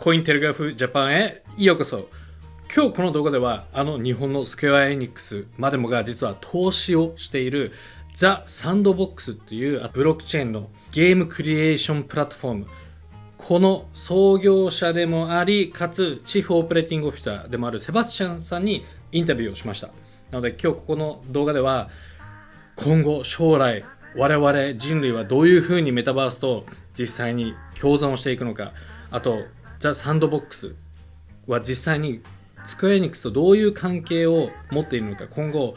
コインテレグラフジャパンへようこそ。今日この動画では日本のスクウェアエニックスまでもが実は投資をしているThe Sandbox というブロックチェーンのゲームクリエーションプラットフォーム、この創業者でもありかつチーフオペレーティングオフィサーでもあるセバスチャンさんにインタビューをしました。なので今日ここの動画では今後将来我々人類はどういうふうにメタバースと実際に共存をしていくのか、あとザ・サンドボックスは実際にスクエアエニックスとどういう関係を持っているのか、今後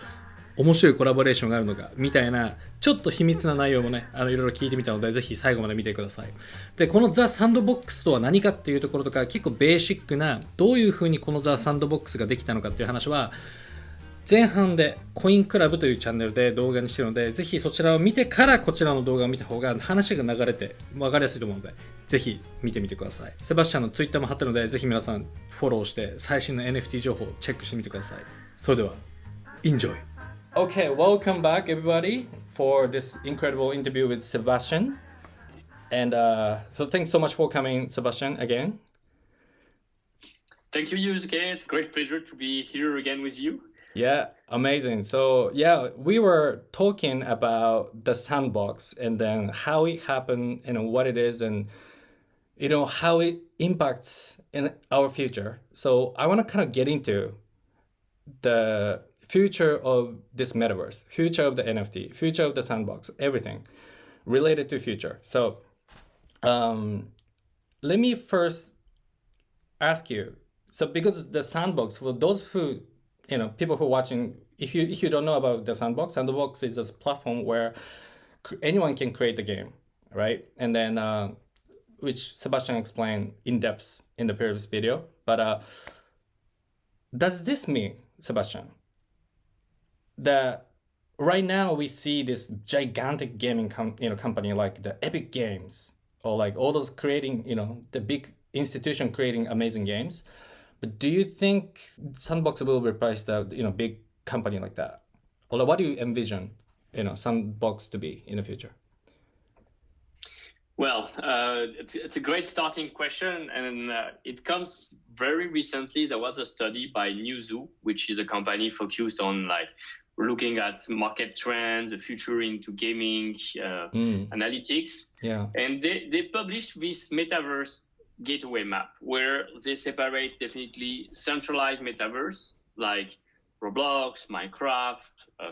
面白いコラボレーションがあるのかみたいなちょっと秘密な内容もねいろいろ聞いてみたので、ぜひ最後まで見てください。でこのザ・サンドボックスとは何かっていうところとか、結構ベーシックなどういうふうにこのザ・サンドボックスができたのかっていう話は前半でコインクラブというチャンネルで動画にしているので、ぜひそちらを見てからこちらの動画を見た方が話が流れて分かりやすいと思うので、ぜひ見てみてください。セバスチャンのツイッターも貼ってるので、ぜひ皆さんフォローして最新の NFT 情報をチェックしてみてください。それでは Enjoy! Okay, welcome back everybody for this incredible interview with Sebastian. And so thanks so much for coming, Sebastian, again. Thank you, Yusuke. It's a great pleasure to be here again with you. Yeah, amazing. So yeah, we were talking about the sandbox and then how it happened and what it is and how it impacts in our future. So I want to kind of get into the future of this metaverse, future of the NFT, future of the sandbox, everything related to future. So let me first ask you. So because the sandbox, for those who people who are watching, if you don't know about the Sandbox is this platform where anyone can create the game, right? And then, which Sebastian explained in depth in the previous video. But does this mean, Sebastian, that right now we see this gigantic gaming company like the Epic Games or like all those creating, the big institution creating amazing games? But do you think Sandbox will replace the big company like that? Or what do you envision Sandbox to be in the future? Well, it's a great starting question, and it comes very recently. There was a study by Newzoo, which is a company focused on looking at market trends, the future into gaming, analytics. Yeah. And they published this metaverse gateway map where they separate definitely centralized metaverse like Roblox, Minecraft,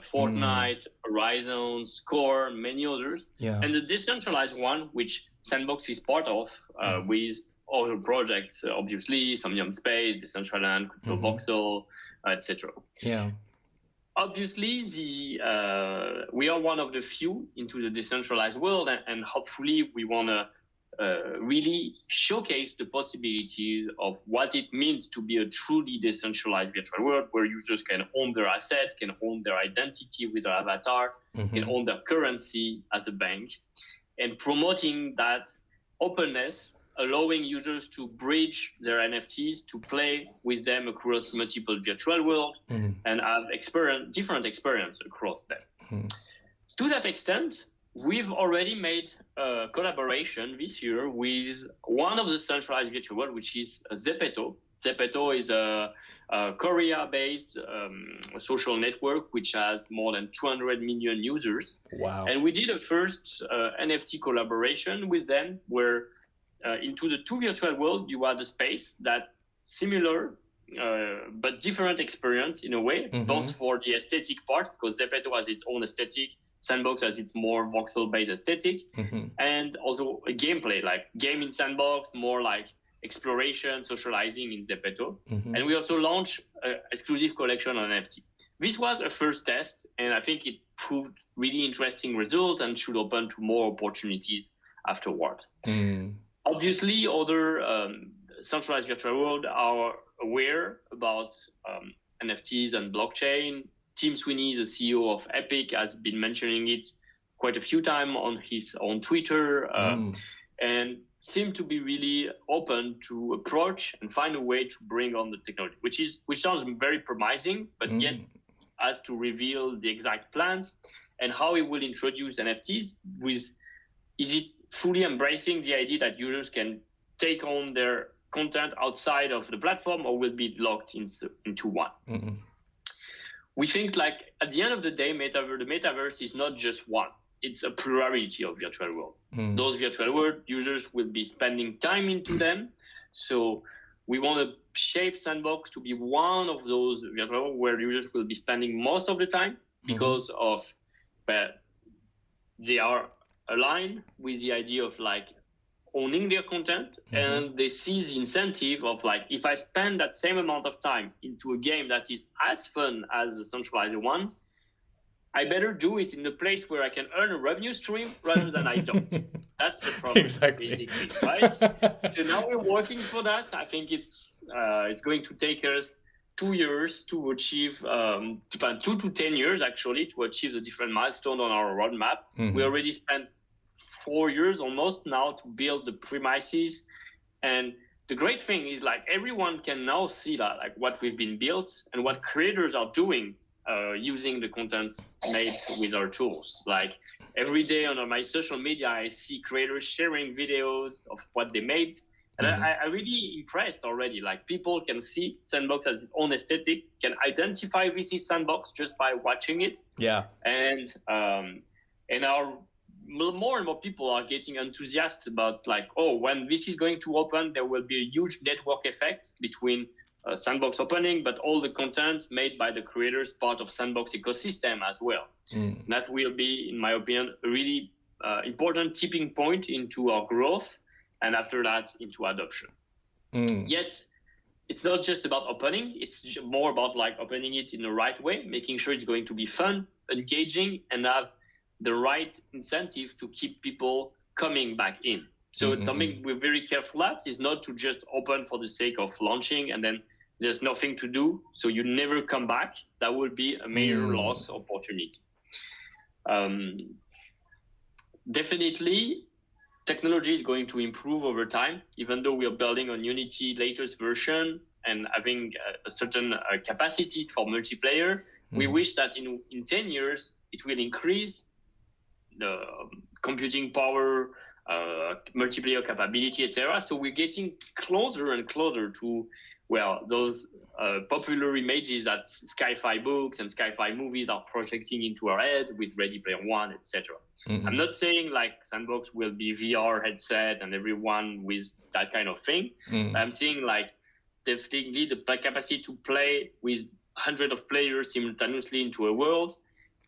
Fortnite, Horizons, Core, many others, and the decentralized one, which Sandbox is part of, with other projects, obviously, Somnium Space, Decentraland, CryptoVoxel, etc. Yeah. Obviously, we are one of the few into the decentralized world, and hopefully we want to really showcase the possibilities of what it means to be a truly decentralized virtual world where users can own their asset, can own their identity with their avatar, can own their currency as a bank, and promoting that openness, allowing users to bridge their NFTs to play with them across multiple virtual worlds and have different experience across them. To that extent, we've already made a collaboration this year with one of the centralized virtual world, which is Zepeto. Zepeto is a Korea-based social network which has more than 200 million users. Wow. And we did a first NFT collaboration with them where into the two virtual worlds, you had a space that similar but different experience in a way, both for the aesthetic part, because Zepeto has its own aesthetic, Sandbox has its more voxel-based aesthetic, and also a gameplay, like game in Sandbox, more like exploration, socializing in Zepeto. And we also launched an exclusive collection on NFT. This was a first test, and I think it proved really interesting results and should open to more opportunities afterward. Obviously, other centralized virtual world are aware about NFTs and blockchain. Tim Sweeney, the CEO of Epic, has been mentioning it quite a few times on his own Twitter, and seem to be really open to approach and find a way to bring on the technology, which sounds very promising, but yet has to reveal the exact plans and how it will introduce NFTs. Is it fully embracing the idea that users can take on their content outside of the platform or will be locked into one. Mm-hmm. We think like at the end of the day, the metaverse is not just one. It's a plurality of virtual world. Those virtual world users will be spending time into them. So we want to shape Sandbox to be one of those virtual world where users will be spending most of the time because of they are aligned with the idea of like owning their content, and they see the incentive of like, if I spend that same amount of time into a game that is as fun as the centralized one, I better do it in a place where I can earn a revenue stream rather than I don't. That's the problem, basically, right? So now we're working for that. I think it's going to take us 2 years to achieve, 2 to 10 years actually, to achieve the different milestones on our roadmap. We already spent 4 years almost now to build the premises. And the great thing is like everyone can now see that, like what we've been built and what creators are doing using the content made with our tools. Like every day on my social media, I see creators sharing videos of what they made. And I'm really impressed already. Like people can see Sandbox as its own aesthetic, can identify this is Sandbox just by watching it. Yeah. And our more and more people are getting enthusiastic about like, oh, when this is going to open, there will be a huge network effect between Sandbox opening, but all the content made by the creators part of Sandbox ecosystem as well. That will be, in my opinion, a really important tipping point into our growth, and after that into adoption. Yet it's not just about opening, it's more about like opening it in the right way, making sure it's going to be fun, engaging, and have the right incentive to keep people coming back in. So something we're very careful at is not to just open for the sake of launching and then there's nothing to do, so you never come back. That would be a major loss opportunity. Definitely, technology is going to improve over time, even though we are building on Unity latest version and having a certain capacity for multiplayer. We wish that in 10 years, it will increase the computing power, multiplayer capability, etc. So we're getting closer and closer to, well, those popular images that sci-fi books and sci-fi movies are projecting into our heads with Ready Player One, etc. I'm not saying like Sandbox will be VR headset and everyone with that kind of thing. I'm saying like definitely the capacity to play with hundreds of players simultaneously into a world,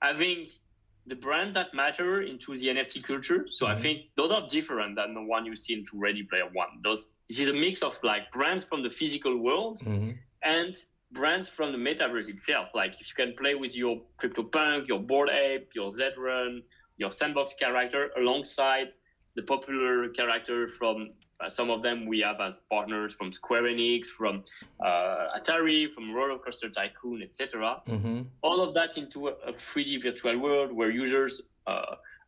having the brands that matter into the NFT culture. So I think those are different than the one you see into Ready Player One. This is a mix of like brands from the physical world and brands from the metaverse itself. Like if you can play with your CryptoPunk, your Bored Ape, your Zedrun, your Sandbox character alongside the popular character from some of them we have as partners from Square Enix, from Atari, from Roller Coaster Tycoon, etc. All of that into a 3D virtual world where users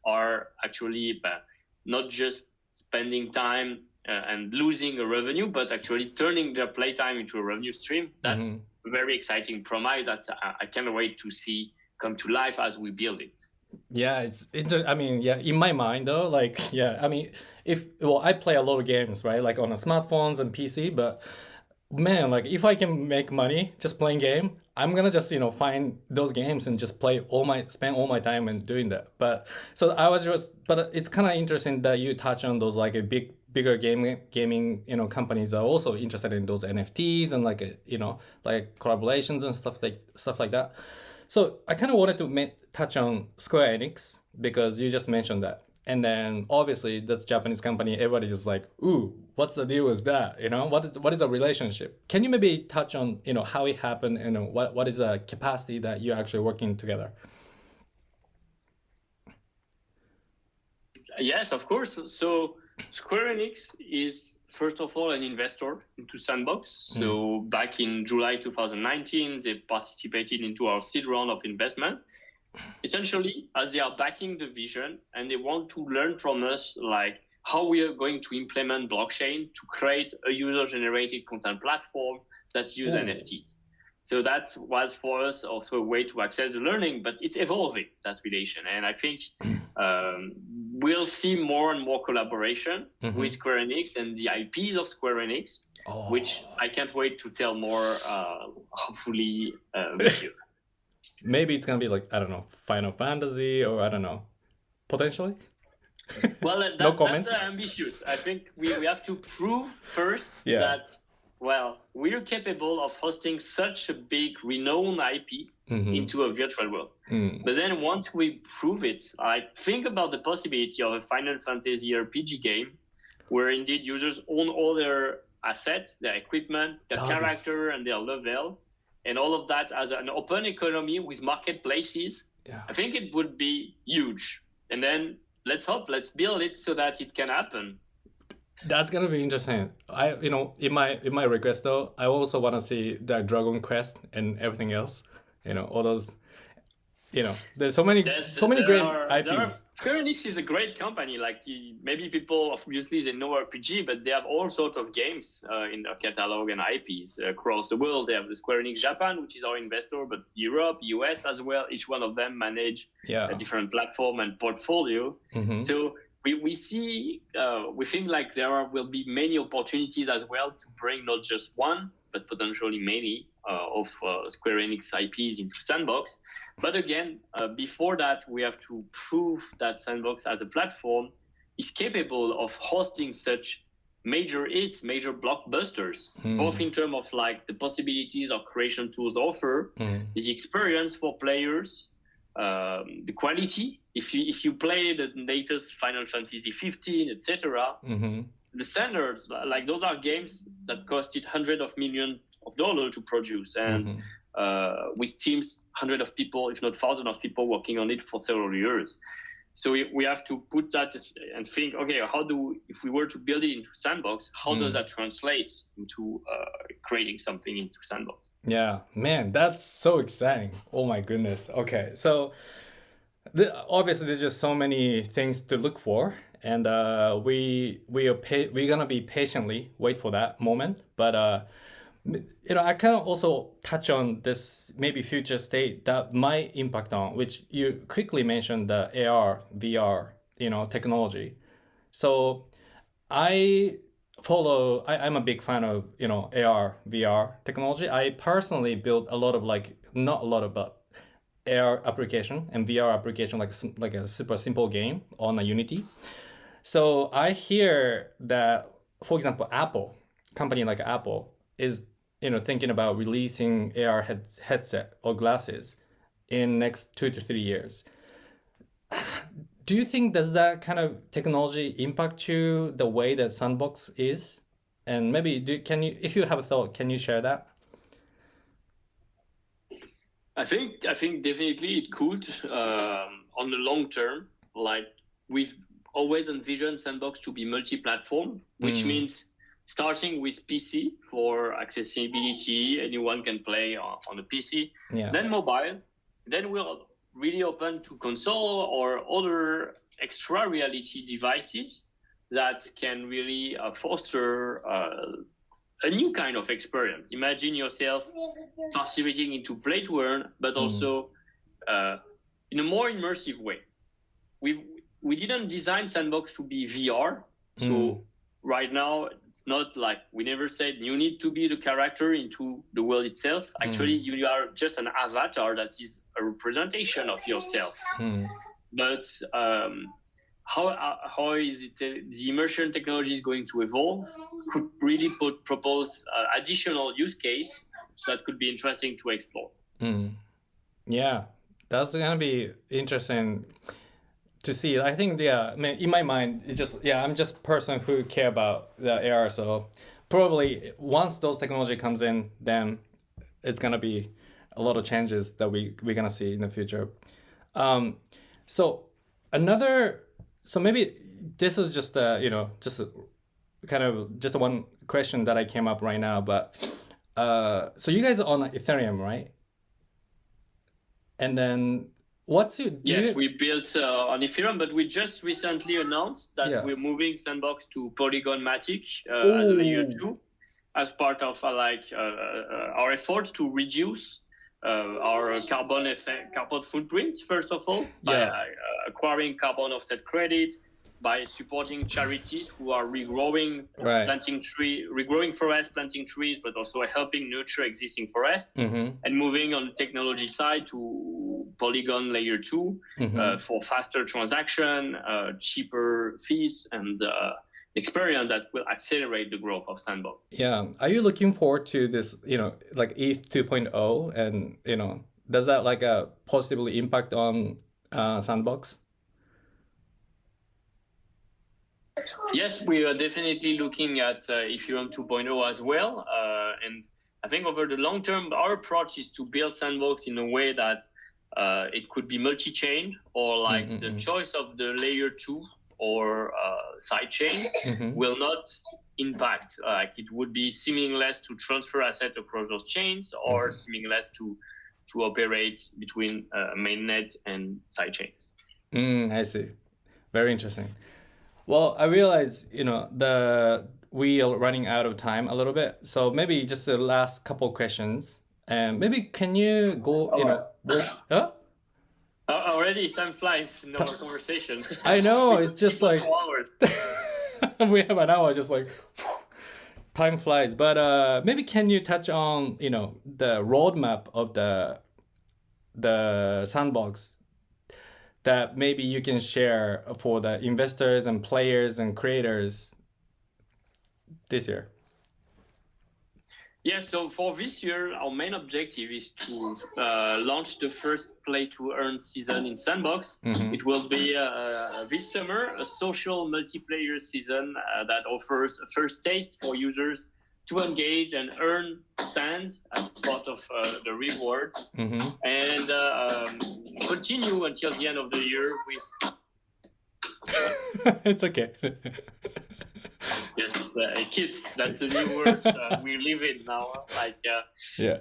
are actually not just spending time and losing a revenue, but actually turning their playtime into a revenue stream. That's a very exciting promise that I can't wait to see come to life as we build it. Yeah, I mean, yeah, in my mind though, like, yeah, I mean, I play a lot of games, right? Like on the smartphones and PC, but man, like if I can make money just playing game, I'm gonna just, find those games and just spend all my time and doing that. But it's kind of interesting that you touch on those like bigger gaming, companies are also interested in those NFTs and like, like collaborations and stuff like that. So I kind of wanted to touch on Square Enix because you just mentioned that. And then obviously that's a Japanese company. Everybody is like, ooh, what's the deal with that? What is a relationship? Can you maybe touch on, how it happened and what is the capacity that you're actually working together? Yes, of course. So Square Enix is, first of all, an investor into Sandbox. So back in July 2019, they participated into our seed round of investment. Essentially, as they are backing the vision and they want to learn from us, like how we are going to implement blockchain to create a user-generated content platform that use NFTs. So that was for us also a way to access the learning, but it's evolving, that relation. And I think we'll see more and more collaboration with Square Enix and the IPs of Square Enix, which I can't wait to tell more, hopefully, this year. Maybe it's going to be like, I don't know, Final Fantasy or I don't know, potentially? Well, no comments. That's ambitious. I think we have to prove first that, well, we're capable of hosting such a big, renowned IP into a virtual world. But then once we prove it, I think about the possibility of a Final Fantasy RPG game where indeed users own all their assets, their equipment, their character, and their level, and all of that as an open economy with marketplaces. I think it would be huge. And then let's build it so that it can happen. That's gonna be interesting. In my request though, I also want to see the Dragon Quest and everything else. All those. There's so many great IPs. Square Enix is a great company. Like maybe people obviously they know RPG, but they have all sorts of games in their catalog and IPs across the world. They have the Square Enix Japan, which is our investor, but Europe, US as well. Each one of them manage a different platform and portfolio. So we see, we think like there will be many opportunities as well to bring not just one, but potentially many of Square Enix IPs into Sandbox. But again, before that, we have to prove that Sandbox as a platform is capable of hosting such major hits, major blockbusters, both in terms of like the possibilities our creation tools offer, the experience for players, the quality. If you play the latest Final Fantasy 15, etc., the standards, like those are games that costed hundreds of millions of dollars to produce, and with teams, hundreds of people, if not thousands of people working on it for several years. So we have to put that and think, okay, if we were to build it into Sandbox, how does that translate into creating something into Sandbox? Yeah, man, that's so exciting. Oh my goodness. Okay, so obviously there's just so many things to look for, and we're gonna be patiently wait for that moment. But I kind of also touch on this maybe future state that might impact on, which you quickly mentioned, the AR, VR, technology. So I'm a big fan of, AR, VR technology. I personally built not a lot of, but AR application and VR application, like a super simple game on a Unity. So I hear that, for example, company like Apple is thinking about releasing AR headset or glasses in next 2 to 3 years. Do you think does that kind of technology impact you the way that Sandbox is? And maybe if you have a thought, can you share that? I think definitely it could on the long term. Like we've always envisioned Sandbox to be multi-platform, which means starting with PC for accessibility, anyone can play on a PC, then mobile, then we're really open to console or other extra reality devices that can really foster a new kind of experience. Imagine yourself participating into play to earn, but also in a more immersive way. We didn't design Sandbox to be VR, so right now it's not like we never said you need to be the character into the world itself. Actually, you are just an avatar that is a representation of yourself. But how is it the immersion technology is going to evolve could really propose additional use case that could be interesting to explore. Yeah, that's gonna be interesting to see. I think in my mind it's just I'm just a person who care about the AR, so probably once those technology comes in, then it's gonna be a lot of changes that we're gonna see in the future. So maybe this is just just one question that I came up right now, but so you guys are on Ethereum, right? And then we built on Ethereum, but we just recently announced that we're moving Sandbox to Polygon Matic as a layer 2 as part of our effort to reduce our carbon footprint, first of all, by acquiring carbon offset credit, by supporting charities who are regrowing forests, planting trees, but also helping nurture existing forests, and moving on the technology side to Polygon layer 2 for faster transaction, cheaper fees, and experience that will accelerate the growth of Sandbox. Yeah. Are you looking forward to this, like ETH 2.0 and, does that like positively impact on Sandbox? Yes, we are definitely looking at Ethereum 2.0 as well. And I think over the long term, our approach is to build Sandbox in a way that it could be multi-chain or like the choice of the layer 2 or sidechain will not impact. Like it would be seamless to transfer assets across those chains or seamless to operate between mainnet and sidechains. I see. Very interesting. Well, I realize, we are running out of time a little bit. So maybe just the last couple questions. And maybe can you go, already time flies in our conversation. I know, it's just like 2 hours. we have an hour, just like time flies. But maybe can you touch on, the roadmap of the Sandbox that maybe you can share for the investors and players and creators this year? Yeah, so for this year, our main objective is to launch the first play-to-earn season in Sandbox. It will be this summer, a social multiplayer season that offers a first taste for users to engage and earn sands as part of the rewards, and continue until the end of the year with... It's okay. Yes, kids, that's the new word we live in now. Yeah.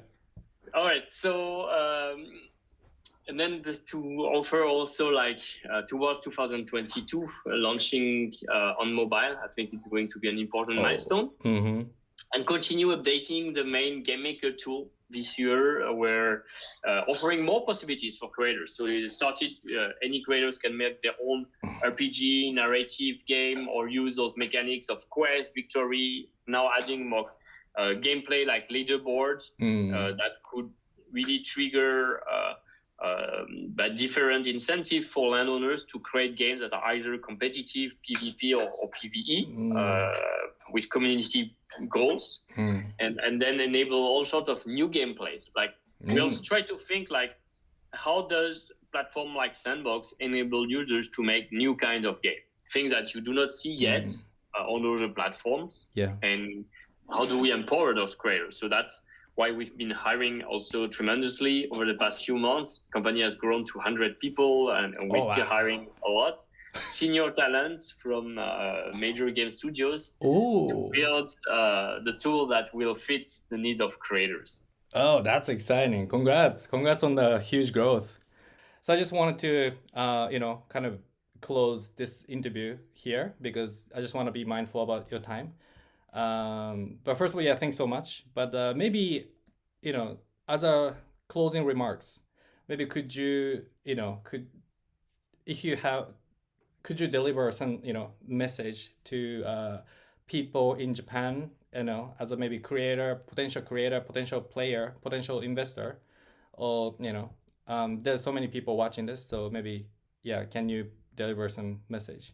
All right, so and then to offer also towards 2022 launching on mobile. I think it's going to be an important milestone. And continue updating the main game maker tool this year, where offering more possibilities for creators. So it started, any creators can make their own RPG, narrative game, or use those mechanics of quest, victory, now adding more gameplay like leaderboards that could really trigger but different incentive for landowners to create games that are either competitive, PvP or PvE, with community goals, and then enable all sorts of new gameplays. We also try to think how does platform like Sandbox enable users to make new kind of game, things that you do not see yet on other platforms, and how do we empower those creators? So that's why we've been hiring also tremendously over the past few months. The company has grown to 100 people, and we're still hiring a lot. Senior talents from major game studios to build the tool that will fit the needs of creators. Oh, that's exciting. Congrats on the huge growth. So I just wanted to, kind of close this interview here because I just want to be mindful about your time. But first of all, thanks so much. But maybe, as a closing remarks, maybe could you deliver some, message to people in Japan, as a maybe potential creator, potential player, potential investor, or, there's so many people watching this. So maybe, can you deliver some message?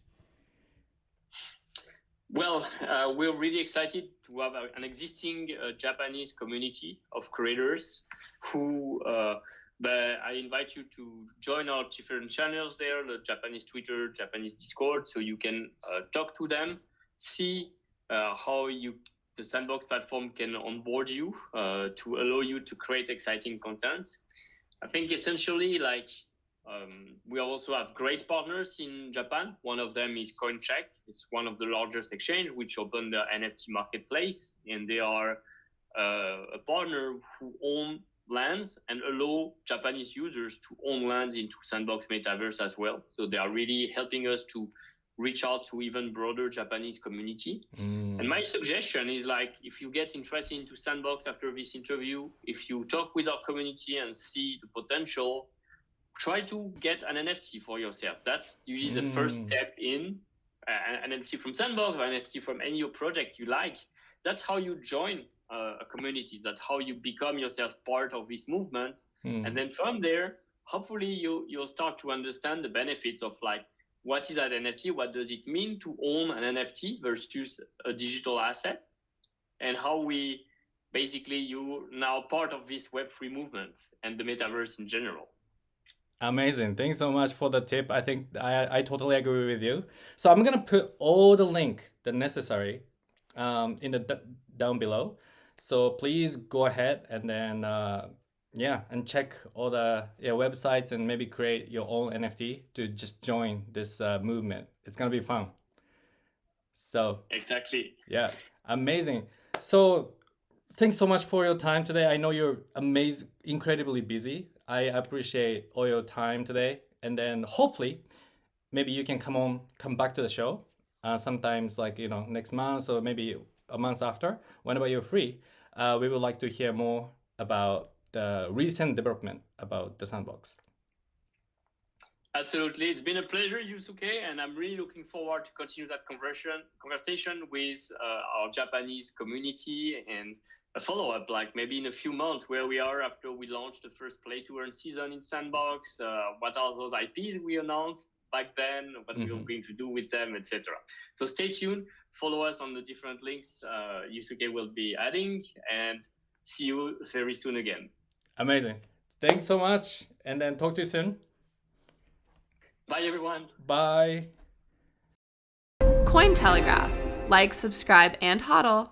Well, we're really excited to have an existing Japanese community of creators who, but I invite you to join our different channels there, the Japanese Twitter, Japanese Discord, so you can talk to them, see how the Sandbox platform can onboard you to allow you to create exciting content. I think essentially, we also have great partners in Japan. One of them is CoinCheck. It's one of the largest exchange which opened the NFT marketplace, and they are a partner who own lands and allow Japanese users to own lands into Sandbox Metaverse as well. So they are really helping us to reach out to even broader Japanese community. And my suggestion is if you get interested into Sandbox after this interview, if you talk with our community and see the potential, try to get an NFT for yourself. That's usually the first step in an NFT from Sandbox or an NFT from any project you like, that's how you join a community. That's how you become yourself part of this movement. And then from there, hopefully you'll start to understand the benefits of like, what is that NFT? What does it mean to own an NFT versus a digital asset? And how you're now part of this Web3 movement and the metaverse in general. Amazing. Thanks so much for the tip. I think I totally agree with you. So I'm going to put all the link, the necessary, in the down below. So please go ahead and then, and check all the websites and maybe create your own NFT to just join this movement. It's going to be fun. So exactly. Yeah, amazing. So thanks so much for your time today. I know you're incredibly busy. I appreciate all your time today. And then hopefully, maybe you can come back to the show sometimes like, next month or maybe a month after, whenever you're free. We would like to hear more about the recent development about the Sandbox. Absolutely. It's been a pleasure, Yusuke, and I'm really looking forward to continue that conversation with our Japanese community and a follow-up, like maybe in a few months, where we are after we launched the first play to earn season in Sandbox, what are those IPs we announced back then, what we're going to do with them, etc. So stay tuned, follow us on the different links Yusuke will be adding, and see you very soon again. Amazing. Thanks so much, and then talk to you soon. Bye, everyone. Bye. Cointelegraph. Like, subscribe, and hodl.